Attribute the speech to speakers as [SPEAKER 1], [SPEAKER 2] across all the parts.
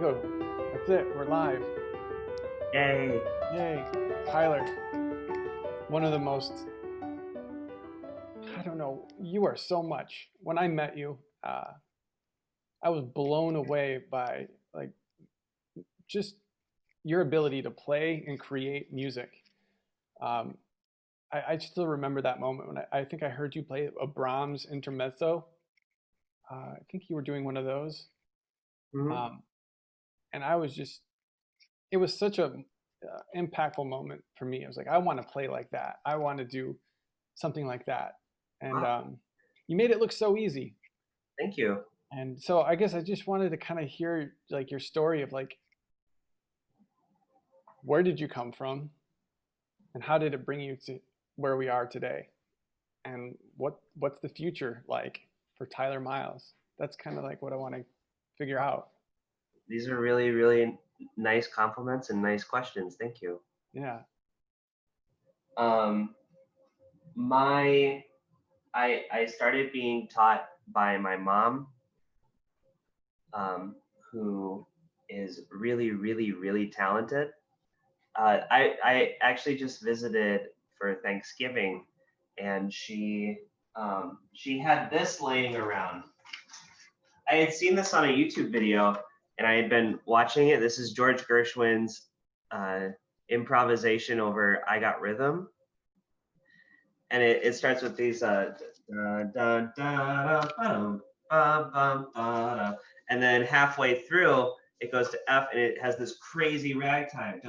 [SPEAKER 1] go. That's it. We're live.
[SPEAKER 2] Yay.
[SPEAKER 1] Yay. Tyler, one of the most, I don't know, you are so much. When I met you, I was blown away by like just your ability to play and create music. Um, I still remember that moment when I think I heard you play a Brahms intermezzo. I think you were doing one of those.
[SPEAKER 2] Hmm.
[SPEAKER 1] Um, and I was just, it was such a impactful moment for me. I was like, I want to play like that. I want to do something like that. And
[SPEAKER 2] Wow.
[SPEAKER 1] you made it look so easy.
[SPEAKER 2] Thank you.
[SPEAKER 1] And so I guess I just wanted to kind of hear like your story of like, where did you come from and how did it bring you to where we are today? And what's the future like for Tyler Miles? That's kind of like what I want to figure out.
[SPEAKER 2] These are really, really nice compliments and nice questions. Thank you.
[SPEAKER 1] Yeah.
[SPEAKER 2] Um, my, I started being taught by my mom, who is really, really, really talented. I actually just visited for Thanksgiving, and she had this laying around. I had seen this on a YouTube video and I had been watching it. This is George Gershwin's uh, improvisation over I Got Rhythm. And it starts with these and then halfway through it goes to F and it has this crazy ragtime.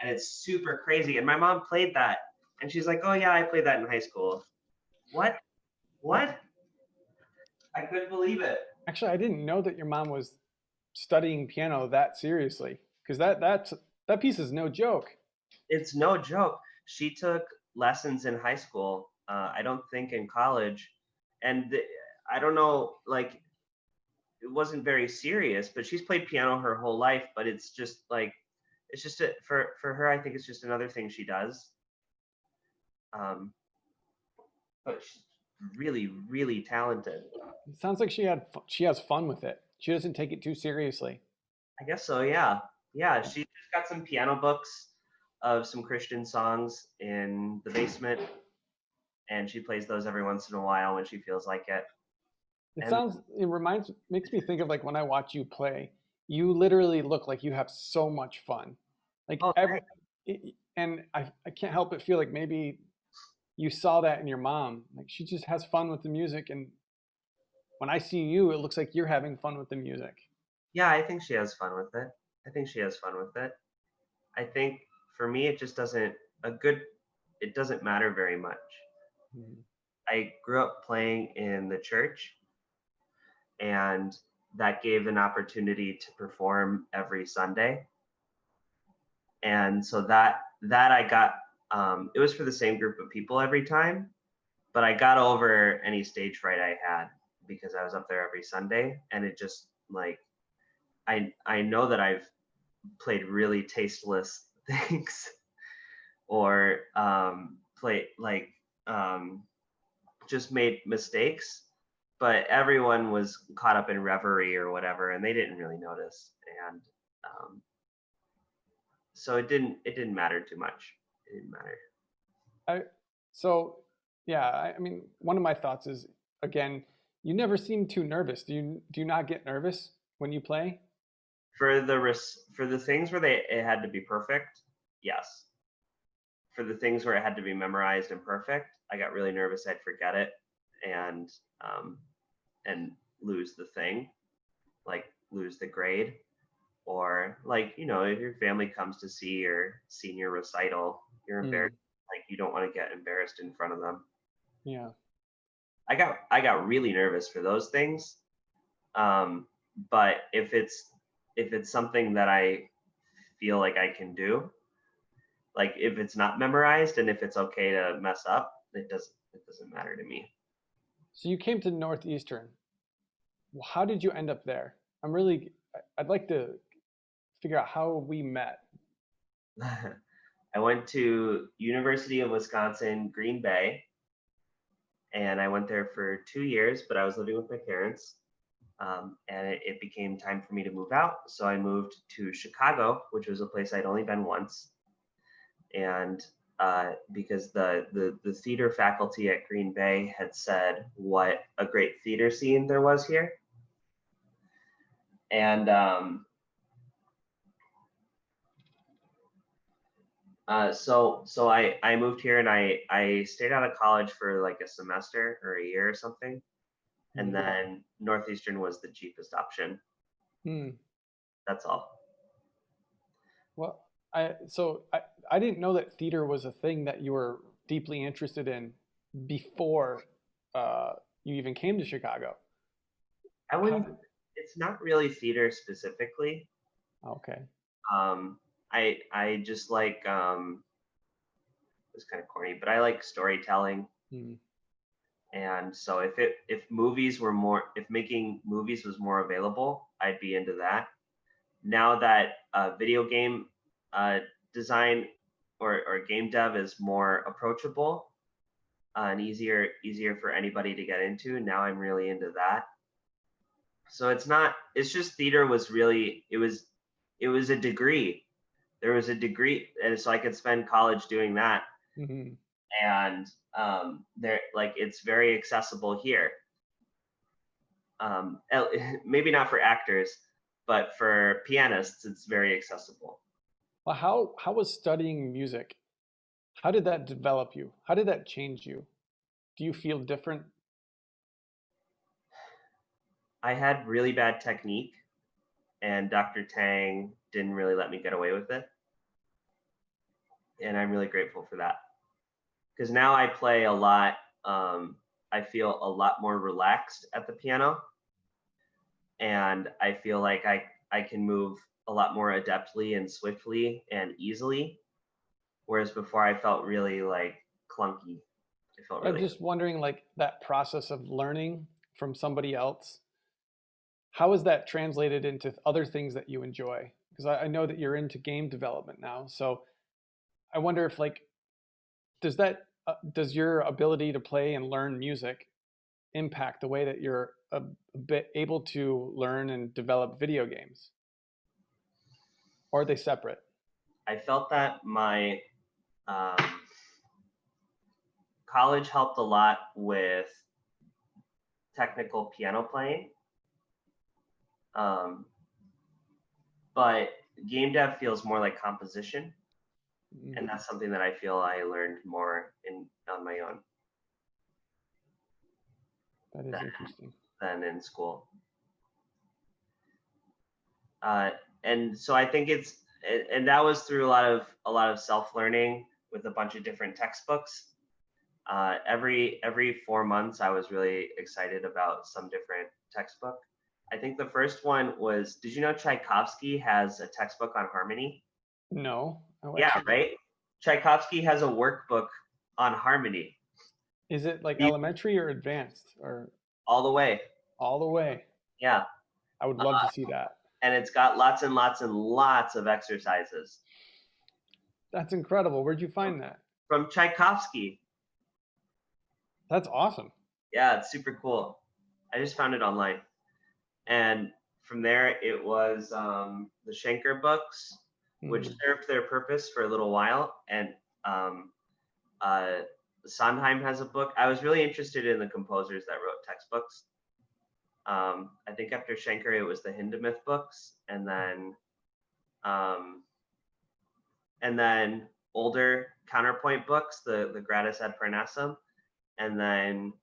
[SPEAKER 2] And it's super crazy. And my mom played that and she's like, oh yeah, I played that in high school. What? What? I couldn't believe it.
[SPEAKER 1] Actually, I didn't know that your mom was studying piano that seriously because that piece is no joke.
[SPEAKER 2] It's no joke. She took lessons in high school. I don't think in college, and I don't know. Like it wasn't very serious, but she's played piano her whole life. But it's just like it's just for her. I think it's just another thing she does. Um, but she's really, really talented.
[SPEAKER 1] It sounds like she has fun with it. She doesn't take it too seriously.
[SPEAKER 2] I guess so. Yeah, yeah. She just got some piano books of some Christian songs in the basement and she plays those every once in a while when she feels like it. And
[SPEAKER 1] It reminds, makes me think of like when I watch you play, you literally look like you have so much fun. Like
[SPEAKER 2] oh,
[SPEAKER 1] every, and I can't help but feel like maybe you saw that in your mom. Like she just has fun with the music. And when I see you, it looks like you're having fun with the music.
[SPEAKER 2] yeah, I think she has fun with it. I think she has fun with it. I think for me, it just doesn't a good. It doesn't matter very much.
[SPEAKER 1] Mhm.
[SPEAKER 2] I grew up playing in the church, and that gave an opportunity to perform every Sunday. And so that I got. It was for the same group of people every time, but I got over any stage fright I had because I was up there every Sunday, and it just like I know that I've played really tasteless things or play like um, just made mistakes, but everyone was caught up in reverie or whatever, and they didn't really notice, and um, so it didn't matter too much. It didn't matter.
[SPEAKER 1] I, so yeah, I mean, one of my thoughts is again, you never seem too nervous. Do you not get nervous when you play?
[SPEAKER 2] For the things where it had to be perfect, yes. For the things where it had to be memorized and perfect, I got really nervous I'd forget it and um, and lose the thing, like lose the grade, or like if your family comes to see your senior recital, you're
[SPEAKER 1] Mm,
[SPEAKER 2] embarrassed. Like you don't want to get embarrassed in front of them.
[SPEAKER 1] yeah.
[SPEAKER 2] I got really nervous for those things. Um, but if it's something that I feel like I can do, like if it's not memorized and if it's okay to mess up, it doesn't matter to me.
[SPEAKER 1] So you came to Northeastern. Well, how did you end up there? I'd like to figure out how we met.
[SPEAKER 2] I went to University of Wisconsin Green Bay, and I went there for 2 years, but I was living with my parents. And it became time for me to move out. So I moved to Chicago, which was a place I'd only been once. And because the theater faculty at Green Bay had said what a great theater scene there was here. And so I moved here, and I stayed out of college for like a semester or a year or something. And then Northeastern was the cheapest option. That's all.
[SPEAKER 1] Well, I didn't know that theater was a thing that you were deeply interested in before you even came to Chicago.
[SPEAKER 2] I wouldn't. It's not really theater specifically.
[SPEAKER 1] Okay.
[SPEAKER 2] I just like it's kind of corny, but I like storytelling. And so if making movies was more available, I'd be into that. Now that video game design or game dev is more approachable and easier for anybody to get into, now I'm really into that. So it's just theater was really, it was a degree. There was a degree, and so I could spend college doing that. And there, like, it's very accessible here. Maybe not for actors, but for pianists, it's very accessible.
[SPEAKER 1] Well, how was studying music? How did that develop you? How did that change you? Do you feel different?
[SPEAKER 2] I had really bad technique, and Dr. Tang didn't really let me get away with it. And I'm really grateful for that. Because now I play a lot. I feel a lot more relaxed at the piano. And I feel like I can move a lot more adeptly and swiftly and easily. Whereas before I felt really like clunky.
[SPEAKER 1] I'm just wondering, like, that process of learning from somebody else, how is that translated into other things that you enjoy? Because I know that you're into game development now. So I wonder if, like, does your ability to play and learn music impact the way that you're a bit able to learn and develop video games? Or are they separate?
[SPEAKER 2] I felt that my college helped a lot with technical piano playing. But game dev feels more like composition. And that's something that I feel I learned more on my own.
[SPEAKER 1] That is interesting.
[SPEAKER 2] Than in school. And so I think and that was through a lot of self-learning with a bunch of different textbooks. Every 4 months, I was really excited about some different textbook. I think the first one was, did you know Tchaikovsky has a textbook on harmony?
[SPEAKER 1] No.
[SPEAKER 2] Yeah, right? Tchaikovsky has a workbook on harmony.
[SPEAKER 1] Is it like elementary or advanced, or
[SPEAKER 2] all the way?
[SPEAKER 1] All the way.
[SPEAKER 2] Yeah.
[SPEAKER 1] I would love to see that.
[SPEAKER 2] And it's got lots and lots and lots of exercises.
[SPEAKER 1] That's incredible. Where'd you find that?
[SPEAKER 2] From Tchaikovsky.
[SPEAKER 1] That's awesome.
[SPEAKER 2] Yeah, it's super cool. I just found it online. And from there, it was the Schenker books, which served their purpose for a little while. And Sondheim has a book. I was really interested in the composers that wrote textbooks. I think after Schenker, it was the Hindemith books, and then older counterpoint books, the Gradus ad Parnassum, and then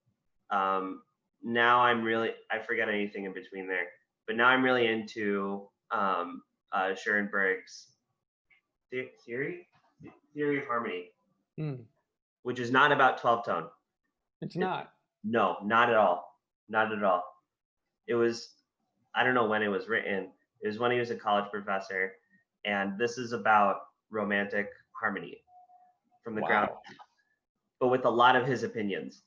[SPEAKER 2] now I forget anything in between there, but now I'm really into Schoenberg's theory of harmony, which is not about 12-tone.
[SPEAKER 1] It's not.
[SPEAKER 2] No, not at all. Not at all. It was, I don't know when it was written. It was when he was a college professor, and this is about romantic harmony from the ground, but with a lot of his opinions.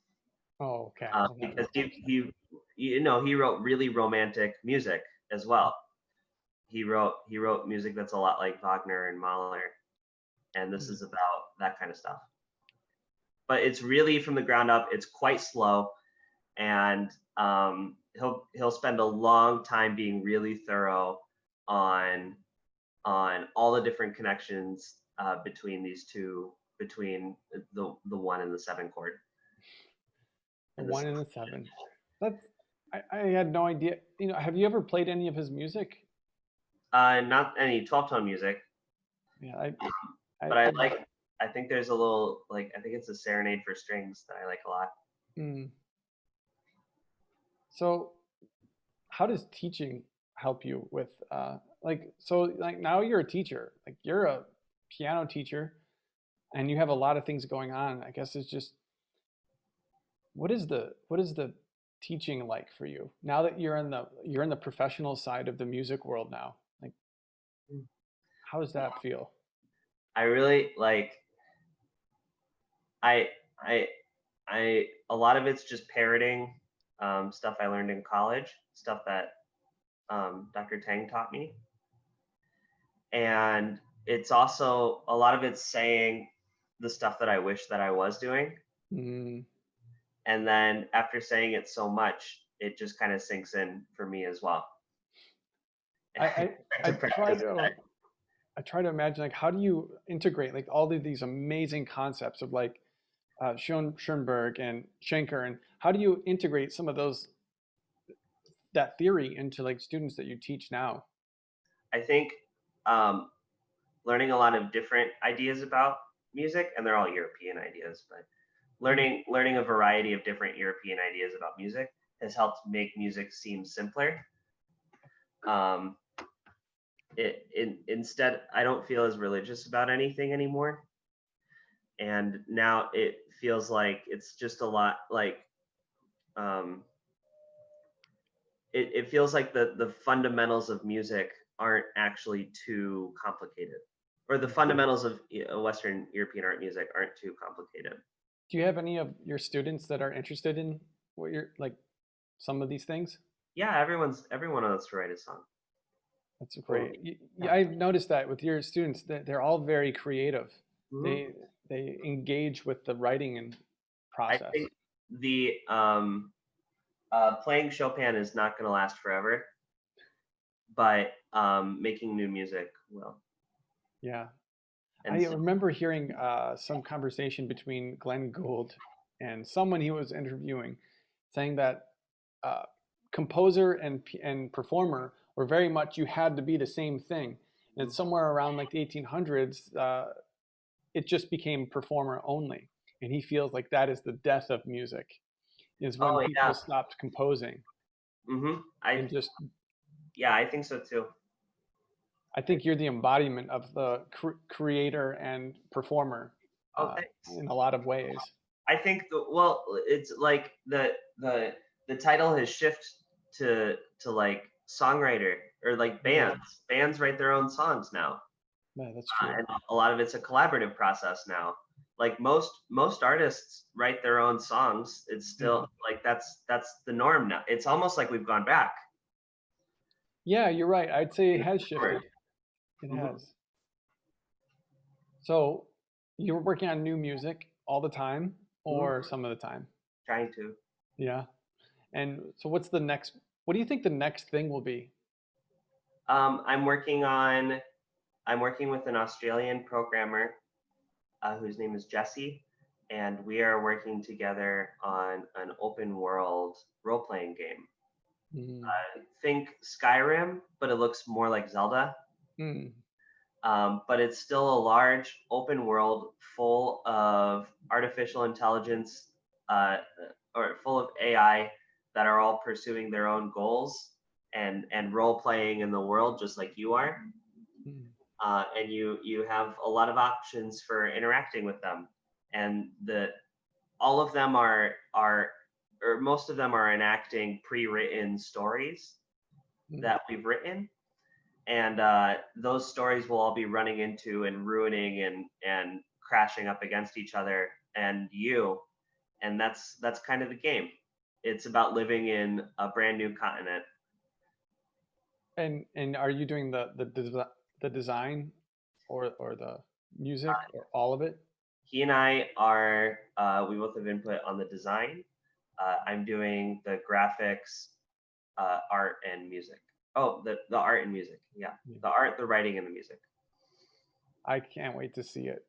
[SPEAKER 1] Oh, okay.
[SPEAKER 2] Because he wrote really romantic music as well. He wrote music that's a lot like Wagner and Mahler, and this is about that kind of stuff. But it's really from the ground up. It's quite slow, and he'll spend a long time being really thorough on all the different connections between these two, between the 1 and the 7 chord.
[SPEAKER 1] A 1 and a 7. That's I had no idea. Have you ever played any of his music?
[SPEAKER 2] Not any 12-tone music,
[SPEAKER 1] Yeah,
[SPEAKER 2] but I think there's a little, like, I think it's a Serenade for Strings that I like a lot.
[SPEAKER 1] Mm. So, how does teaching help you with like now you're a teacher, like you're a piano teacher, and you have a lot of things going on. I guess it's just what is the teaching like for you now that you're in the professional side of the music world now? Like, how does that feel?
[SPEAKER 2] I really like, I I a lot of it's just parroting stuff I learned in college, stuff that Dr. Tang taught me, and it's also a lot of it's saying the stuff that I wish that I was doing,
[SPEAKER 1] Mm,
[SPEAKER 2] and then after saying it so much, it just kind of sinks in for me as well.
[SPEAKER 1] I, I I
[SPEAKER 2] To
[SPEAKER 1] try
[SPEAKER 2] practice
[SPEAKER 1] to
[SPEAKER 2] that.
[SPEAKER 1] I try to imagine like how do you integrate like all of these amazing concepts of like Schoenberg and Schenker, and how do you integrate some of that theory into like students that you teach now?
[SPEAKER 2] I think um, learning a lot of different ideas about music, and they're all European ideas, but
[SPEAKER 1] Mm.
[SPEAKER 2] learning a variety of different European ideas about music has helped make music seem simpler. Um, instead, I don't feel as religious about anything anymore, and now it feels like it's just a lot like um, it feels like the fundamentals of music aren't actually too complicated, or the fundamentals of Western European art music aren't too complicated.
[SPEAKER 1] Do you have any of your students that are interested in what you're like some of these things?
[SPEAKER 2] Yeah, everyone wants to write a song.
[SPEAKER 1] That's
[SPEAKER 2] Well,
[SPEAKER 1] great.
[SPEAKER 2] yeah.
[SPEAKER 1] I've noticed that with your students that they're all very creative.
[SPEAKER 2] Mhm.
[SPEAKER 1] They engage with the writing and
[SPEAKER 2] I
[SPEAKER 1] process.
[SPEAKER 2] think the playing Chopin is not going to last forever, but making new music will.
[SPEAKER 1] Yeah.
[SPEAKER 2] And
[SPEAKER 1] I
[SPEAKER 2] so,
[SPEAKER 1] remember hearing some conversation between Glenn Gould and someone he was interviewing, saying that uh, composer and performer were very much you had to be the same thing. And somewhere around like the 1800s, it just became performer only. And he feels like that is the death of music, is when
[SPEAKER 2] oh
[SPEAKER 1] people
[SPEAKER 2] yeah,
[SPEAKER 1] stopped composing
[SPEAKER 2] I
[SPEAKER 1] and just.
[SPEAKER 2] yeah, I think so too.
[SPEAKER 1] I think you're the embodiment of the creator and performer
[SPEAKER 2] Oh,
[SPEAKER 1] uh,
[SPEAKER 2] thanks.
[SPEAKER 1] in a lot of ways.
[SPEAKER 2] I think well, it's like the title has shifted to like songwriter, or like
[SPEAKER 1] Mm,
[SPEAKER 2] bands. Bands write their own songs now,
[SPEAKER 1] yeah, that's true.
[SPEAKER 2] and a lot of it's a collaborative process now. Like most artists write their own songs. It's
[SPEAKER 1] Mhm.
[SPEAKER 2] still like that's the norm now. It's almost like we've gone back.
[SPEAKER 1] Yeah, you're right. I'd say it has shifted. It
[SPEAKER 2] Mm-hmm.
[SPEAKER 1] has. So you're working on new music all the time or
[SPEAKER 2] Mm-hmm.
[SPEAKER 1] some of the time?
[SPEAKER 2] Trying to.
[SPEAKER 1] Yeah. And so what do you think the next thing will be?
[SPEAKER 2] Um, I'm working on. I'm working with an Australian programmer whose name is Jesse, and we are working together on an open world role playing game.
[SPEAKER 1] Mm,
[SPEAKER 2] Think Skyrim, but it looks more like Zelda.
[SPEAKER 1] mm,
[SPEAKER 2] But it's still a large open world full of artificial intelligence, uh, or full of AI that are all pursuing their own goals and role playing in the world just like you are.
[SPEAKER 1] mm.
[SPEAKER 2] And you have a lot of options for interacting with them, and the all of them are or most of them are enacting pre-written stories
[SPEAKER 1] Mm.
[SPEAKER 2] that we've written, and those stories will all be running into and ruining and crashing up against each other and you, and that's kind of the game. It's about living in a brand new continent.
[SPEAKER 1] And are you doing the design or the music or all of it?
[SPEAKER 2] He and I are we both have input on the design. I'm doing the graphics, art, and music. Oh, the art and music. Yeah, the art, the writing, and the music.
[SPEAKER 1] I can't wait to see it.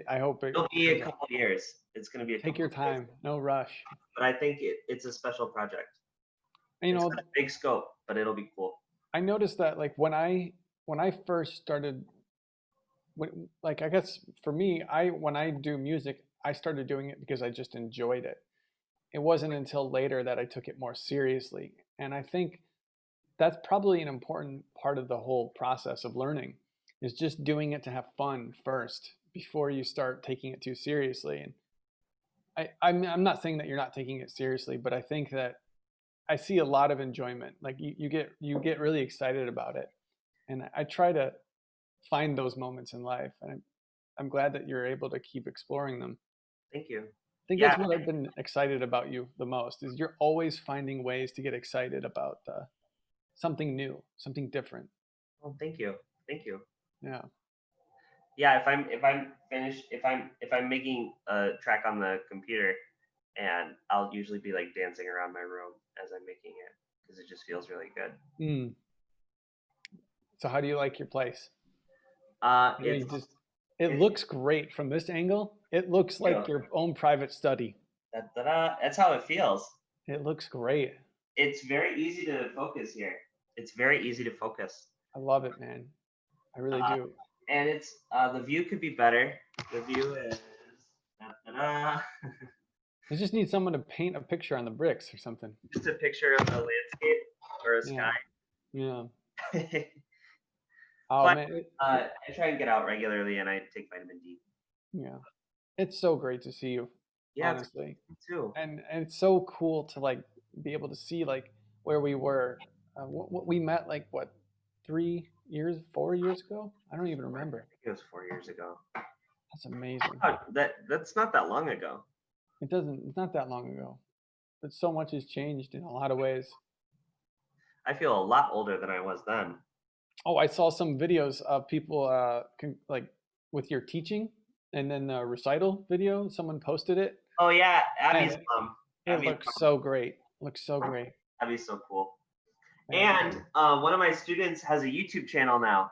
[SPEAKER 1] I hope it
[SPEAKER 2] It'll be a
[SPEAKER 1] turns out.
[SPEAKER 2] couple years. It's going to be a
[SPEAKER 1] Take
[SPEAKER 2] couple
[SPEAKER 1] your
[SPEAKER 2] of years,
[SPEAKER 1] time, no rush.
[SPEAKER 2] but I think it's a special project.
[SPEAKER 1] And,
[SPEAKER 2] It's got a big scope, but it'll be cool.
[SPEAKER 1] I noticed that like when I first started, like I guess for me, when I do music, I started doing it because I just enjoyed it. It wasn't until later that I took it more seriously, and I think that's probably an important part of the whole process of learning, is just doing it to have fun first before you start taking it too seriously. And I'm not saying that you're not taking it seriously, but I think that I see a lot of enjoyment. Like you get really excited about it, and I try to find those moments in life, and I'm glad that you're able to keep exploring them.
[SPEAKER 2] Thank you.
[SPEAKER 1] I think
[SPEAKER 2] Yeah.
[SPEAKER 1] that's what I've been excited about you the most, is you're always finding ways to get excited about something new, something different.
[SPEAKER 2] Well, thank you. Thank you.
[SPEAKER 1] Yeah.
[SPEAKER 2] Yeah, if I'm finished, if I'm making a track on the computer, and I'll usually be like dancing around my room as I'm making it because it just feels really good.
[SPEAKER 1] Mm. So how do you like your place? I
[SPEAKER 2] It's
[SPEAKER 1] mean, just it
[SPEAKER 2] it's
[SPEAKER 1] looks great from this angle. It looks
[SPEAKER 2] you know,
[SPEAKER 1] like your own private study.
[SPEAKER 2] that's how it feels.
[SPEAKER 1] It looks great.
[SPEAKER 2] It's very easy to focus here. It's very easy to focus.
[SPEAKER 1] I love it, man. I really
[SPEAKER 2] Uh,
[SPEAKER 1] do.
[SPEAKER 2] and it's the view could be better. The view is da-da-da.
[SPEAKER 1] I just need someone to paint a picture on the bricks or something.
[SPEAKER 2] Just a picture of a landscape or a
[SPEAKER 1] Yeah. Yeah.
[SPEAKER 2] sky.
[SPEAKER 1] Oh
[SPEAKER 2] But
[SPEAKER 1] man.
[SPEAKER 2] I try and get out regularly, and I take vitamin D.
[SPEAKER 1] Yeah. It's so great to see you,
[SPEAKER 2] Yeah, it's
[SPEAKER 1] honestly.
[SPEAKER 2] me too.
[SPEAKER 1] And it's so cool to like be able to see like where we were. What we met like what 3 years, 4 years ago? I don't even
[SPEAKER 2] I
[SPEAKER 1] remember.
[SPEAKER 2] think it was 4 years ago.
[SPEAKER 1] That's amazing.
[SPEAKER 2] Oh, that's not that long ago.
[SPEAKER 1] It doesn't. It's not that long ago, but so much has changed in a lot of ways.
[SPEAKER 2] I feel a lot older than I was then.
[SPEAKER 1] Oh, I saw some videos of people like with your teaching, and then the recital video. Someone posted it,
[SPEAKER 2] Oh yeah,
[SPEAKER 1] and
[SPEAKER 2] Abby's mom.
[SPEAKER 1] it
[SPEAKER 2] Abby's
[SPEAKER 1] looks so great. Looks so
[SPEAKER 2] mom.
[SPEAKER 1] great.
[SPEAKER 2] Abby's so cool.
[SPEAKER 1] And
[SPEAKER 2] And one of my students has a YouTube channel now.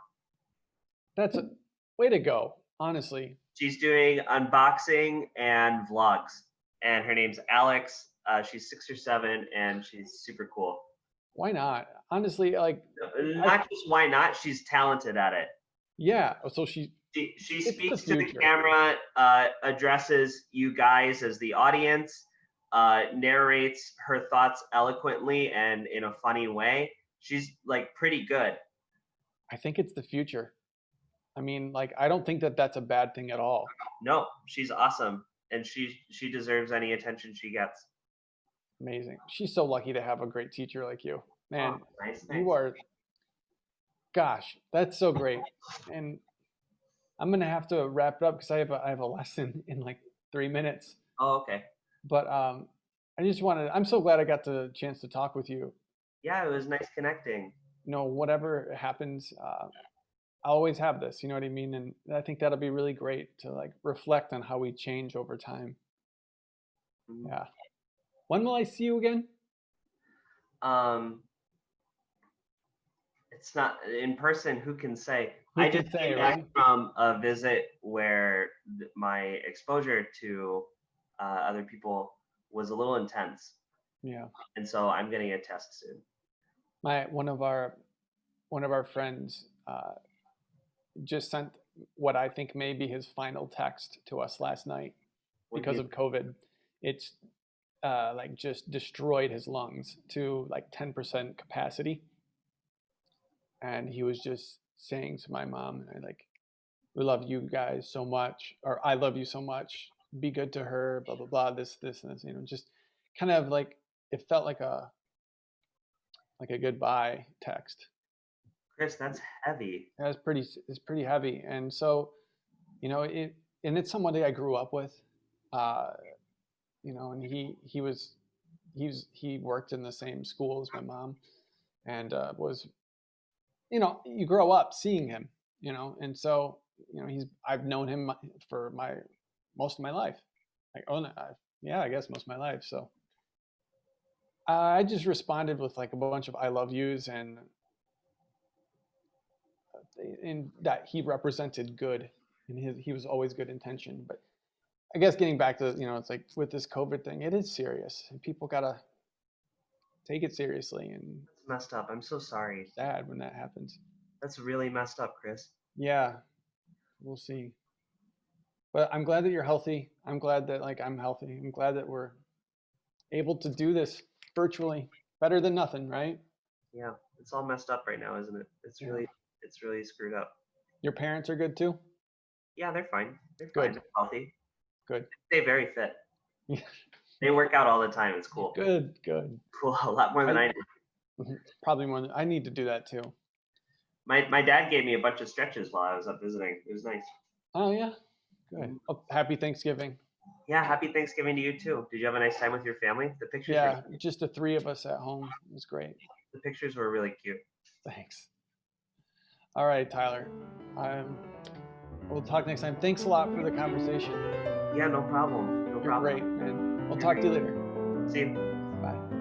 [SPEAKER 1] that's a way to go. Honestly,
[SPEAKER 2] She's doing unboxing and vlogs, and her name's Alex. She's 6 or 7, and she's super cool.
[SPEAKER 1] why not? Honestly, like
[SPEAKER 2] Not just why not, she's talented at it.
[SPEAKER 1] yeah. So she
[SPEAKER 2] She
[SPEAKER 1] it's the
[SPEAKER 2] speaks to the
[SPEAKER 1] future.
[SPEAKER 2] camera, addresses you guys as the audience, narrates her thoughts eloquently and in a funny way. She's like pretty good.
[SPEAKER 1] I think it's the future. I mean, like I don't think that that's a bad thing at all.
[SPEAKER 2] No, she's awesome, and she deserves any attention she gets.
[SPEAKER 1] Amazing. She's so lucky to have a great teacher like you. Man,
[SPEAKER 2] Oh, nice,
[SPEAKER 1] you
[SPEAKER 2] nice.
[SPEAKER 1] are, gosh, that's so great. And I'm gonna have to wrap it up because I have a lesson in like 3 minutes.
[SPEAKER 2] Oh, okay.
[SPEAKER 1] But I just wanted. I'm so glad I got the chance to talk with you.
[SPEAKER 2] Yeah, it was nice connecting.
[SPEAKER 1] You know, whatever happens, I always have this. You know what I mean? And I think that'll be really great to like reflect on how we change over time.
[SPEAKER 2] Mhm.
[SPEAKER 1] Yeah. When will I see you again?
[SPEAKER 2] Um, it's not in person. Who can say?
[SPEAKER 1] Who
[SPEAKER 2] I
[SPEAKER 1] can
[SPEAKER 2] just
[SPEAKER 1] say,
[SPEAKER 2] came back
[SPEAKER 1] right?
[SPEAKER 2] from a visit where my exposure to other people was a little intense,
[SPEAKER 1] Yeah.
[SPEAKER 2] and so I'm getting a test soon.
[SPEAKER 1] My one of our friends just sent what I think may be his final text to us last night
[SPEAKER 2] What did
[SPEAKER 1] because
[SPEAKER 2] you?
[SPEAKER 1] of COVID. It's like just destroyed his lungs to like 10% capacity, and he was just saying to my mom, and I like, we love you guys so much, or I love you so much. Be good to her, blah blah blah. This and this, you know, just kind of like it felt like a goodbye text.
[SPEAKER 2] Chris, that's heavy.
[SPEAKER 1] It's pretty heavy, and so you know and it's somebody I grew up with, uh, you know, and he worked in the same school as my mom, and was, you know, you grow up seeing him, you know, and so you know I've known him for my most of my life, like yeah, I guess most of my life. So I just responded with like a bunch of I love yous, and that he represented good, and he was always good intention. But I guess getting back to, it's like with this COVID thing, it is serious, and people gotta take it seriously, and
[SPEAKER 2] That's messed up. I'm so sorry.
[SPEAKER 1] sad when that happens.
[SPEAKER 2] That's really messed up, Chris.
[SPEAKER 1] Yeah, we'll see. But I'm glad that you're healthy. I'm glad that like I'm healthy. I'm glad that we're able to do this virtually. Better than nothing, right?
[SPEAKER 2] Yeah, it's all messed up right now, isn't it?
[SPEAKER 1] Yeah.
[SPEAKER 2] It's really screwed up.
[SPEAKER 1] Your parents are good too?
[SPEAKER 2] Yeah, they're fine. They're
[SPEAKER 1] Good.
[SPEAKER 2] fine. They're healthy.
[SPEAKER 1] Good.
[SPEAKER 2] They're very fit. They work out all the time. It's cool.
[SPEAKER 1] Good.
[SPEAKER 2] Cool. A lot more than I do.
[SPEAKER 1] Probably more than I need to do that too.
[SPEAKER 2] My dad gave me a bunch of stretches while I was up visiting. It was nice.
[SPEAKER 1] Oh yeah. Good. Oh, happy Thanksgiving.
[SPEAKER 2] Yeah, happy Thanksgiving to you too. Did you have a nice time with your family? The pictures
[SPEAKER 1] Yeah, just the three of us at home. It was great.
[SPEAKER 2] the pictures were really cute.
[SPEAKER 1] Thanks. All right, Tyler. We'll talk next time. Thanks a lot for the conversation.
[SPEAKER 2] Yeah, no problem. No
[SPEAKER 1] You're
[SPEAKER 2] problem.
[SPEAKER 1] great, man. We'll talk to you later.
[SPEAKER 2] See you.
[SPEAKER 1] Bye.